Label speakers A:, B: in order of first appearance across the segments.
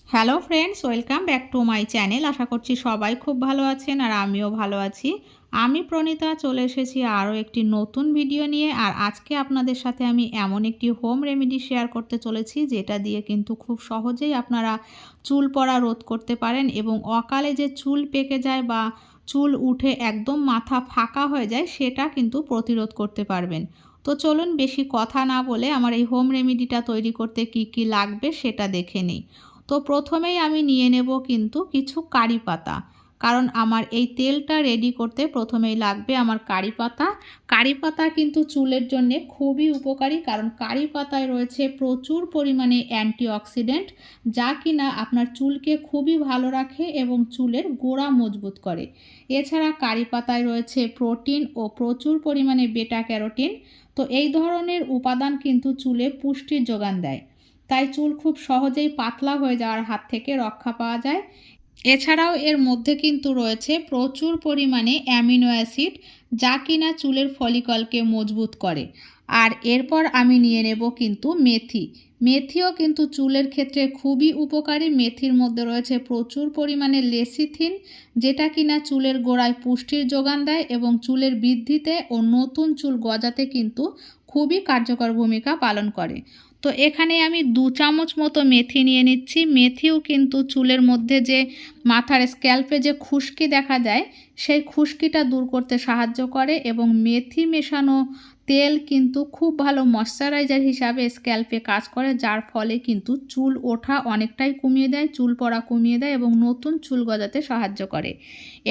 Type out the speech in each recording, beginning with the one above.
A: Hello friends, welcome back to my channel. আশা করছি সবাই খুব ভালো আছেন আর আমিও ভালো আছি। আমি প্রণীতা চলে এসেছি আরও একটি নতুন ভিডিও নিয়ে। আর আজকে আপনাদের সাথে আমি এমন একটি হোম রেমেডি শেয়ার করতে চলেছি যেটা দিয়ে কিন্তু খুব সহজেই আপনারা চুল পড়া রোধ করতে পারেন এবং অকালে যে চুল পেকে যায় বা চুল উঠে একদম মাথা ফাঁকা হয়ে যায় সেটা কিন্তু প্রতিরোধ করতে পারবেন। তো চলুন বেশি কথা না বলে আমার এই হোম রেমেডিটা তৈরি করতে কি কি লাগবে সেটা দেখে নিই। তো প্রথমেই আমি নিয়ে নেব কিন্তু কিছু কারি পাতা, কারণ আমার এই তেলটা রেডি করতে প্রথমেই লাগবে আমার কারি পাতা। কারি পাতা কিন্তু চুলের জন্য খুবই উপকারী, কারণ কারি পাতায় রয়েছে প্রচুর পরিমাণে অ্যান্টিঅক্সিডেন্ট, যা কিনা আপনার চুলকে খুবই ভালো রাখে এবং চুলের গোড়া মজবুত করে। এছাড়া কারি পাতায় রয়েছে প্রোটিন ও প্রচুর পরিমাণে বেটা ক্যারোটিন। তো এই ধরনের উপাদান কিন্তু চুলে পুষ্টির যোগান দেয়, তাই চুল খুব সহজেই পাতলা হয়ে যাওয়ার হাত থেকে রক্ষা পাওয়া যায়। এছাড়াও এর মধ্যে কিন্তু রয়েছে প্রচুর পরিমাণে অ্যামিনো অ্যাসিড, যা কিনা চুলের ফলিকলকে মজবুত করে। আর এরপর আমি নিয়ে নেব কিন্তু মেথি। মেথিও কিন্তু চুলের ক্ষেত্রে খুবই উপকারী। মেথির মধ্যে রয়েছে প্রচুর পরিমাণে লেসিথিন, যেটা কিনা চুলের গোড়ায় পুষ্টির যোগান দেয় এবং চুলের বৃদ্ধিতে ও নতুন চুল গজাতে কিন্তু খুবই কার্যকর ভূমিকা পালন করে। তো এখানে আমি 2 চামচ মতো মেথি নিয়ে নিচ্ছি। মেথিও কিন্তু চুলের মধ্যে যে মাথার স্ক্যাল্পে যে খুশকি দেখা যায় সেই খুশকিটা দূর করতে সাহায্য করে এবং মেথি মেশানো তেল কিন্তু খুব ভালো ময়শ্চারাইজার হিসাবে স্ক্যাল্পে কাজ করে, যার ফলে কিন্তু চুল ওঠা অনেকটাই কমিয়ে দেয়, চুল পড়া কমিয়ে দেয় এবং নতুন চুল গজাতে সাহায্য করে।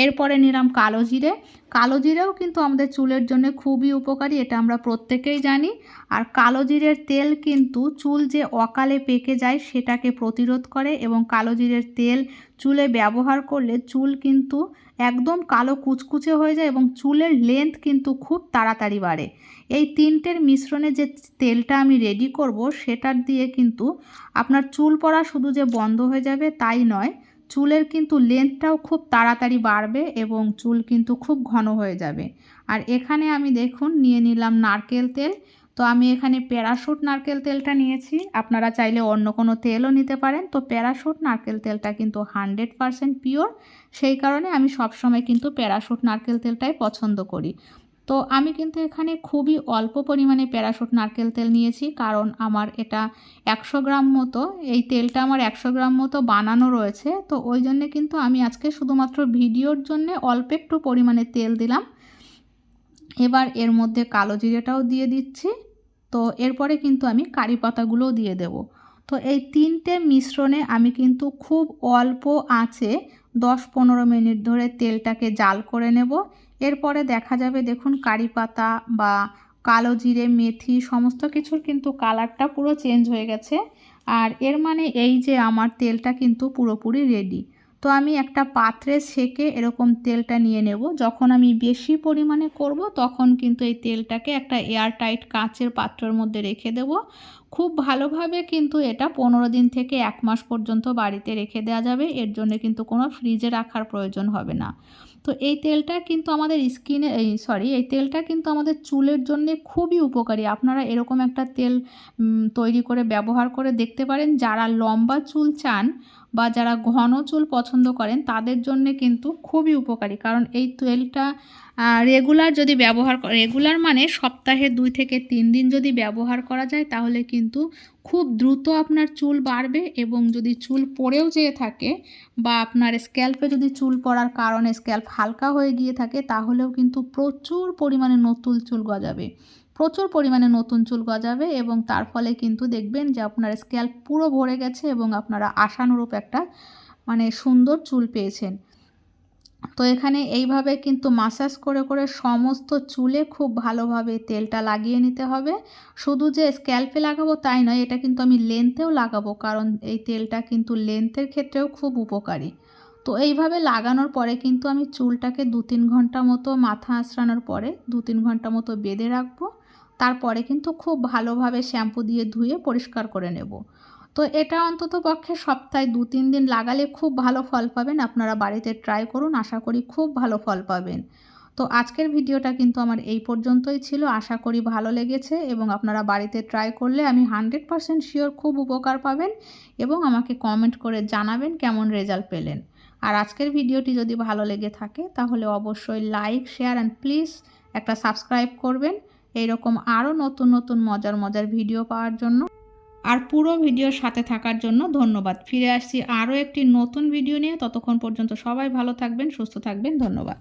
A: এরপরে নিলাম কালো জিরে। কালো জিরেও কিন্তু আমাদের চুলের জন্য খুবই উপকারী, এটা আমরা প্রত্যেকেই জানি। আর কালো জিরের তেল কিন্তু চুল যে অকালে পেকে যায় সেটাকে প্রতিরোধ করে এবং কালো জিরের তেল চুলে ব্যবহার করলে চুল কিন্তু একদম কালো কুচকুচে হয়ে যায় এবং চুলের লেন্থ কিন্তু খুব তাড়াতাড়ি বাড়ে। এই তিনটের মিশ্রণে যে তেলটা আমি রেডি করব সেটার দিয়ে কিন্তু আপনার চুল পড়া শুধু যে বন্ধ হয়ে যাবে তাই নয়, চুলের কিন্তু লেন্থটাও খুব তাড়াতাড়ি বাড়বে এবং চুল কিন্তু খুব ঘন হয়ে যাবে। আর এখানে আমি দেখুন নিয়ে নিলাম নারকেল তেল। তো আমি এখানে প্যারাশুট নারকেল তেলটা নিয়েছি, আপনারা চাইলে অন্য কোনো তেলও নিতে পারেন। তো প্যারাশুট নারকেল তেলটা কিন্তু 100% পিওর, সেই কারণে আমি সবসময় কিন্তু প্যারাশুট নারকেল তেলটাই পছন্দ করি। তো আমি কিন্তু এখানে খুবই অল্প পরিমাণে প্যারাশুট নারকেল তেল নিয়েছি, কারণ আমার এটা 100 গ্রাম মতো, এই তেলটা আমার 100 গ্রাম মতো বানানো রয়েছে। তো ওই জন্যে কিন্তু আমি আজকে শুধুমাত্র ভিডিওর জন্যে অল্প একটু পরিমাণে তেল দিলাম। এবার এর মধ্যে কালো জিরেটাও দিয়ে দিচ্ছি। তো এরপরে কিন্তু আমি কারি পাতাগুলোও দিয়ে দেব। তো এই তিনটে মিশ্রণে আমি কিন্তু খুব অল্প আঁচে 10-15 মিনিট ধরে তেলটাকে জাল করে নেব। এরপরে দেখা যাবে দেখুন কারি পাতা বা কালো জিরে মেথি সমস্ত কিছুর কিন্তু কালারটা পুরো চেঞ্জ হয়ে গেছে। আর এর মানে এই যে আমার তেলটা কিন্তু পুরোপুরি রেডি। তো আমি একটা পাত্রে সেকে এরকম তেলটা নিয়ে নেব। যখন আমি বেশি পরিমাণে করব তখন কিন্তু এই তেলটাকে একটা এয়ারটাইট কাঁচের পাত্রের মধ্যে রেখে দেব। খুব ভালোভাবে কিন্তু এটা 15 দিন থেকে 1 মাস পর্যন্ত বাড়িতে রেখে দেওয়া যাবে, এর জন্য কিন্তু কোনো ফ্রিজে রাখার প্রয়োজন হবে না। তো এই তেলটা কিন্তু আমাদের স্কিনে এই তেলটা কিন্তু আমাদের চুলের জন্য খুবই উপকারী। আপনারা এরকম একটা তেল তৈরি করে ব্যবহার করে দেখতে পারেন। যারা লম্বা চুল চান বা যারা ঘন চুল পছন্দ করেন তাদের জন্যে কিন্তু খুবই উপকারী, কারণ এই তেলটা রেগুলার যদি রেগুলার মানে সপ্তাহে 2 থেকে 3 দিন যদি ব্যবহার করা যায় তাহলে কিন্তু খুব দ্রুত আপনার চুল বাড়বে এবং যদি চুল পড়েও যেয়ে থাকে বা আপনার স্ক্যাল্পে যদি চুল পড়ার কারণে স্ক্যাল্প হালকা হয়ে গিয়ে থাকে তাহলেও কিন্তু প্রচুর পরিমাণে নতুন চুল গজাবে, প্রচুর পরিমাণে নতুন চুল গজাবে এবং তার ফলে কিন্তু দেখবেন যে আপনার স্ক্যাল্প পুরো ভরে গেছে এবং আপনারা আশানুরূপ একটা মানে সুন্দর চুল পেয়েছেন। তো এখানে এইভাবে কিন্তু মাসাজ করে করে সমস্ত চুলে খুব ভালোভাবে তেলটা লাগিয়ে নিতে হবে। শুধু যে স্ক্যাল্পে লাগাবো তাই নয়, এটা কিন্তু আমি লেন্থেও লাগাবো, কারণ এই তেলটা কিন্তু লেন্থের ক্ষেত্রেও খুব উপকারী। তো এইভাবে লাগানোর পরে কিন্তু আমি চুলটাকে 2-3 ঘন্টা মতো মাথা আঁচড়ানোর পরে 2-3 ঘন্টা মতো বেঁধে রাখবো। তারপরে কিন্তু খুব ভালোভাবে শ্যাম্পু দিয়ে ধুয়ে পরিষ্কার করে নেব। তো এটা অন্তত পক্ষে সপ্তাহে 2-3 দিন লাগালে খুব ভালো ফল পাবেন। আপনারা বাড়িতে ট্রাই করুন, আশা করি খুব ভালো ফল পাবেন। তো আজকের ভিডিওটা কিন্তু আমার এই পর্যন্তই ছিল। আশা করি ভালো লেগেছে এবং আপনারা বাড়িতে ট্রাই করলে আমি 100% শিওর খুব উপকার পাবেন এবং আমাকে কমেন্ট করে জানাবেন কেমন রেজাল্ট পেলেন। আর আজকের ভিডিওটি যদি ভালো লেগে থাকে তাহলে অবশ্যই লাইক, শেয়ার অ্যান্ড প্লিজ একটা সাবস্ক্রাইব করবেন এইরকম আরও নতুন নতুন মজার ভিডিও পাওয়ার জন্য। আর পুরো ভিডিওর সাথে থাকার জন্য ধন্যবাদ। ফিরে আসছি আরও একটি নতুন ভিডিও নিয়ে। ততক্ষণ পর্যন্ত সবাই ভালো থাকবেন, সুস্থ থাকবেন। ধন্যবাদ।